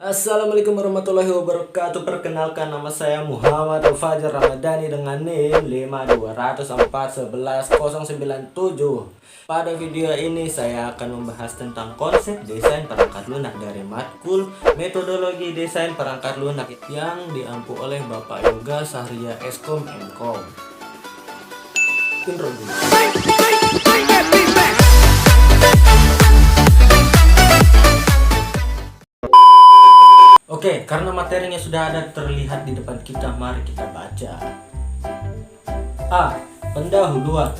Assalamualaikum warahmatullahi wabarakatuh. Perkenalkan, nama saya Muhammad Fajar Ramadhani dengan NIM 520411097. Pada video ini saya akan membahas tentang konsep desain perangkat lunak dari matkul metodologi desain perangkat lunak yang diampu oleh Bapak Yoga Sahria Eskom Enkom. Intro dulu. Oke, karena materinya sudah ada terlihat di depan kita, mari kita baca. A. Pendahuluan.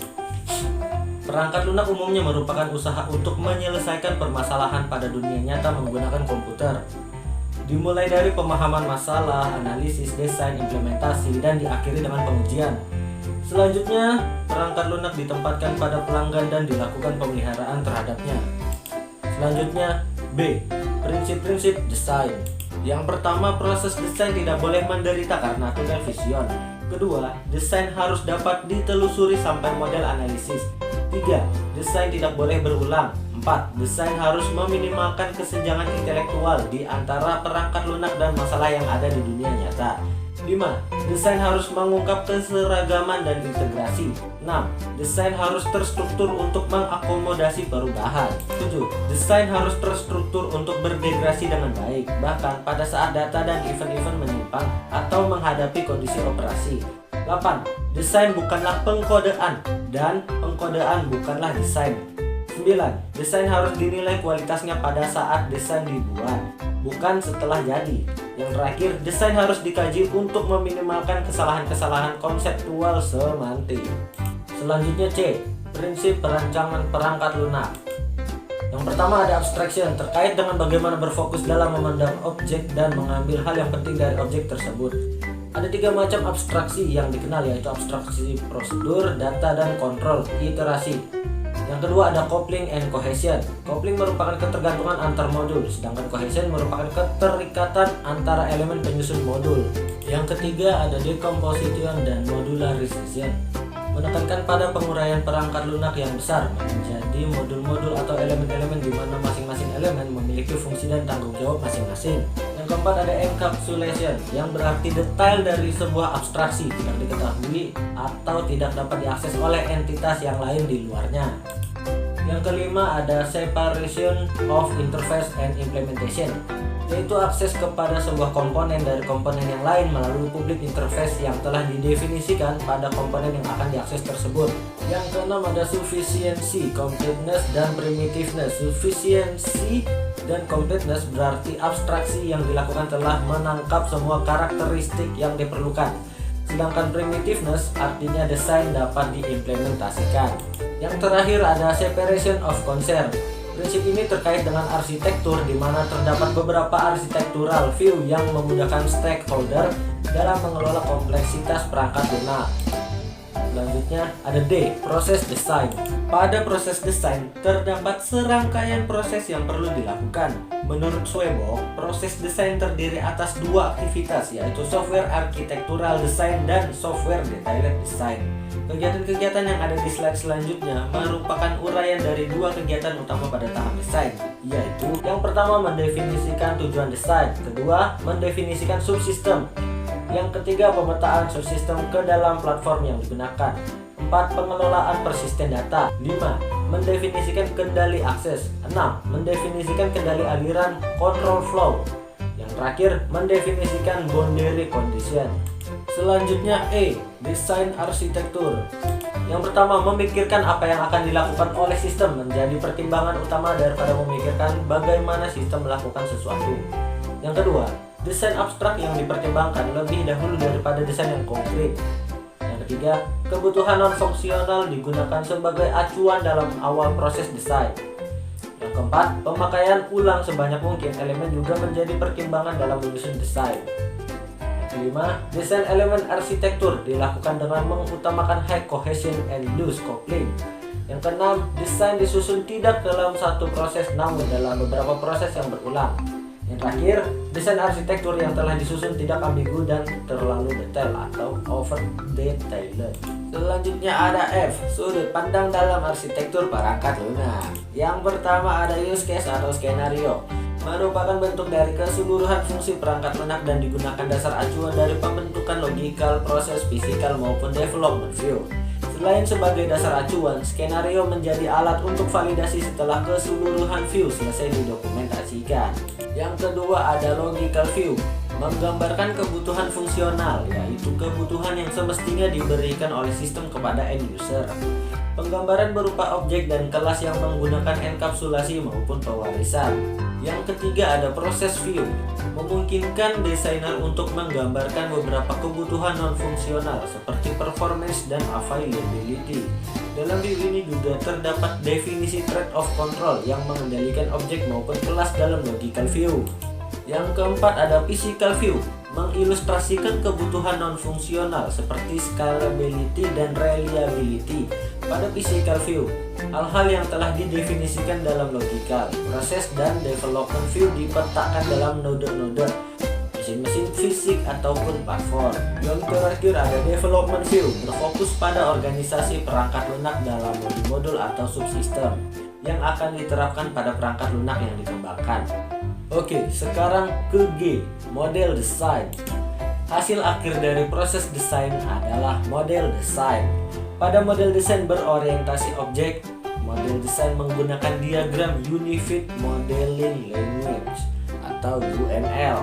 Perangkat lunak umumnya merupakan usaha untuk menyelesaikan permasalahan pada dunia nyata menggunakan komputer. Dimulai dari pemahaman masalah, analisis, desain, implementasi, dan diakhiri dengan pengujian. Selanjutnya, perangkat lunak ditempatkan pada pelanggan dan dilakukan pemeliharaan terhadapnya. Selanjutnya, B. Prinsip-prinsip desain. Yang pertama, proses desain tidak boleh menderita karena tunnel vision. Kedua, desain harus dapat ditelusuri sampai model analisis. 3. Desain tidak boleh berulang. 4. Desain harus meminimalkan kesenjangan intelektual di antara perangkat lunak dan masalah yang ada di dunia nyata. 5. Desain harus mengungkap keseragaman dan integrasi. 6. Desain harus terstruktur untuk mengakomodasi perubahan. 7. Desain harus terstruktur untuk berdegradasi dengan baik, bahkan pada saat data dan event-event menyimpang atau menghadapi kondisi operasi. 8. Desain bukanlah pengkodean, dan pengkodean bukanlah desain. 9. Desain harus dinilai kualitasnya pada saat desain dibuat, bukan setelah jadi. Yang terakhir, desain harus dikaji untuk meminimalkan kesalahan-kesalahan konseptual semantik. Selanjutnya C. Prinsip perancangan perangkat lunak. Yang pertama ada abstraction, terkait dengan bagaimana berfokus dalam memandang objek dan mengambil hal yang penting dari objek tersebut. Ada 3 macam abstraksi yang dikenal, yaitu abstraksi prosedur, data, dan kontrol iterasi. Yang kedua ada coupling and cohesion. Coupling merupakan ketergantungan antar modul, sedangkan cohesion merupakan keterikatan antara elemen penyusun modul. Yang ketiga ada decomposition dan modularization, menekankan pada penguraian perangkat lunak yang besar menjadi modul-modul atau elemen-elemen di mana masing-masing elemen memiliki fungsi dan tanggung jawab masing-masing. Yang keempat ada encapsulation, yang berarti detail dari sebuah abstraksi tidak diketahui atau tidak dapat diakses oleh entitas yang lain di luarnya. Yang kelima ada separation of interface and implementation, yaitu akses kepada sebuah komponen dari komponen yang lain melalui public interface yang telah didefinisikan pada komponen yang akan diakses tersebut. Yang keenam ada sufficiency, completeness, dan primitiveness. Sufficiency dan completeness berarti abstraksi yang dilakukan telah menangkap semua karakteristik yang diperlukan. Sedangkan primitiveness artinya desain dapat diimplementasikan. Yang terakhir ada separation of concern. Prinsip ini terkait dengan arsitektur, di mana terdapat beberapa architectural view yang memudahkan stakeholder dalam mengelola kompleksitas perangkat lunak. Selanjutnya ada D. Proses desain. Pada proses desain terdapat serangkaian proses yang perlu dilakukan. Menurut Swebook, proses desain terdiri atas 2 aktivitas, yaitu software architectural design dan software detailed design. Kegiatan-kegiatan yang ada di slide selanjutnya merupakan uraian dari 2 kegiatan utama pada tahap desain, yaitu yang pertama mendefinisikan tujuan desain, kedua mendefinisikan subsistem, yang ketiga pemetaan subsistem ke dalam platform yang digunakan, 4 pengelolaan persisten data, 5 mendefinisikan kendali akses, 6 mendefinisikan kendali aliran control flow, yang terakhir mendefinisikan boundary condition. Selanjutnya E. Desain arsitektur. Yang pertama, memikirkan apa yang akan dilakukan oleh sistem menjadi pertimbangan utama daripada memikirkan bagaimana sistem melakukan sesuatu. Yang kedua, desain abstrak yang dipertimbangkan lebih dahulu daripada desain yang konkret. Yang ketiga, kebutuhan non-fungsional digunakan sebagai acuan dalam awal proses desain. Yang keempat, pemakaian ulang sebanyak mungkin elemen juga menjadi pertimbangan dalam menyusun desain. Kelima, desain elemen arsitektur dilakukan dengan mengutamakan high cohesion and loose coupling. Yang keenam, desain disusun tidak dalam satu proses namun dalam beberapa proses yang berulang. Yang terakhir, desain arsitektur yang telah disusun tidak ambigu dan terlalu detail atau over detailed. Selanjutnya ada F. Sudut pandang dalam arsitektur perangkat lunak. Yang pertama ada use case atau skenario. merupakan bentuk dari keseluruhan fungsi perangkat lunak dan digunakan dasar acuan dari pembentukan logikal, proses fisikal maupun development view. Selain sebagai dasar acuan, skenario menjadi alat untuk validasi setelah keseluruhan view selesai didokumentasikan. Yang kedua ada logical view, menggambarkan kebutuhan fungsional, yaitu kebutuhan yang semestinya diberikan oleh sistem kepada end user. Penggambaran berupa objek dan kelas yang menggunakan enkapsulasi maupun pewarisan. Yang ketiga ada proses view, memungkinkan desainer untuk menggambarkan beberapa kebutuhan non-fungsional seperti performance dan availability. Dalam view ini juga terdapat definisi trade-off control yang mengendalikan objek maupun kelas dalam logical view. Yang keempat ada physical view, mengilustrasikan kebutuhan non-fungsional seperti scalability dan reliability. Pada physical view, hal-hal yang telah didefinisikan dalam logical, proses dan development view dipetakan dalam node-node, mesin-mesin fisik ataupun platform. Yang terakhir ada development view, berfokus pada organisasi perangkat lunak dalam modul atau subsistem yang akan diterapkan pada perangkat lunak yang dikembangkan. Oke, sekarang ke G, model design. Hasil akhir dari proses desain adalah model desain. Pada model desain berorientasi objek, model desain menggunakan diagram Unified Modeling Language atau UML.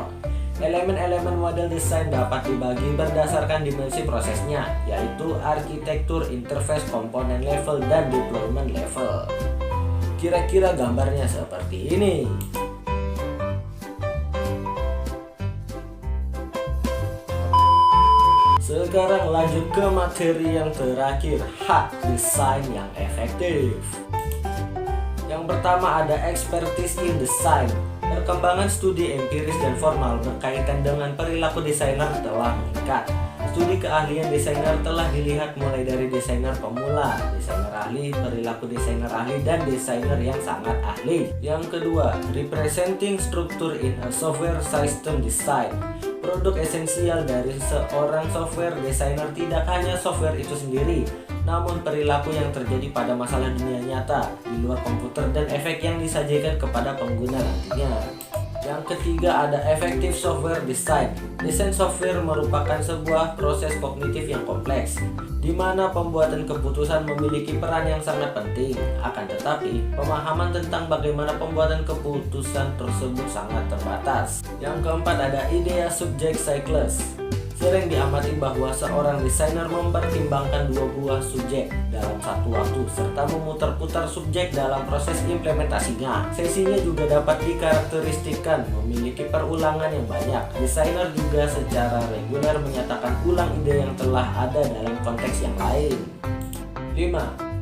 Elemen-elemen model desain dapat dibagi berdasarkan dimensi prosesnya, yaitu arsitektur, interface, komponen level, dan deployment level. Kira-kira gambarnya seperti ini. Sekarang lanjut ke materi yang terakhir, H, desain yang efektif. Yang pertama ada expertise in design. Perkembangan studi empiris dan formal berkaitan dengan perilaku desainer telah meningkat. Studi keahlian desainer telah dilihat mulai dari desainer pemula, desainer ahli, perilaku desainer ahli, dan desainer yang sangat ahli. Yang kedua, representing structure in a software system design. Produk esensial dari seorang software designer tidak hanya software itu sendiri, namun perilaku yang terjadi pada masalah dunia nyata di luar komputer dan efek yang disajikan kepada pengguna nantinya. Yang ketiga ada effective software design. Desain software merupakan sebuah proses kognitif yang kompleks, di mana pembuatan keputusan memiliki peran yang sangat penting. Akan tetapi, pemahaman tentang bagaimana pembuatan keputusan tersebut sangat terbatas. Yang keempat ada idea subject cycles. Sering diamati bahwa seorang desainer mempertimbangkan dua buah subjek dalam satu waktu serta memutar-putar subjek dalam proses implementasinya. Sesinya juga dapat dikarakteristikan memiliki perulangan yang banyak. Desainer juga secara reguler menyatakan ulang ide yang telah ada dalam konteks yang lain. 5.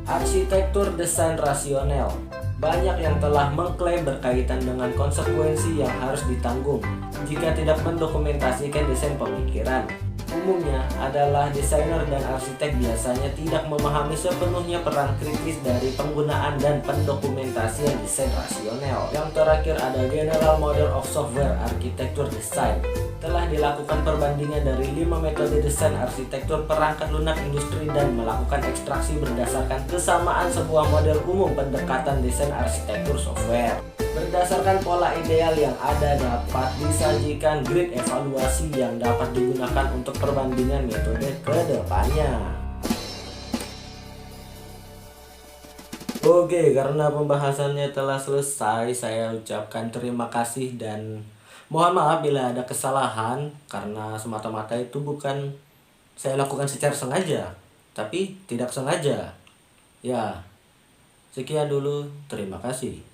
Arsitektur desain rasional. Banyak yang telah mengklaim berkaitan dengan konsekuensi yang harus ditanggung jika tidak mendokumentasikan desain pemikiran. Umumnya adalah desainer dan arsitek biasanya tidak memahami sepenuhnya peran kritis dari penggunaan dan pendokumentasian desain rasional. Yang terakhir ada General Model of Software Architecture Design. Telah dilakukan perbandingan dari 5 metode desain arsitektur perangkat lunak industri dan melakukan ekstraksi berdasarkan kesamaan sebuah model umum pendekatan desain arsitektur software. Berdasarkan pola ideal yang ada dapat disajikan grid evaluasi yang dapat digunakan untuk perbandingan metode ke depannya. Oke, karena pembahasannya telah selesai, saya ucapkan terima kasih dan mohon maaf bila ada kesalahan karena semata-mata itu bukan saya lakukan secara sengaja, tapi tidak sengaja. Ya, sekian dulu, terima kasih.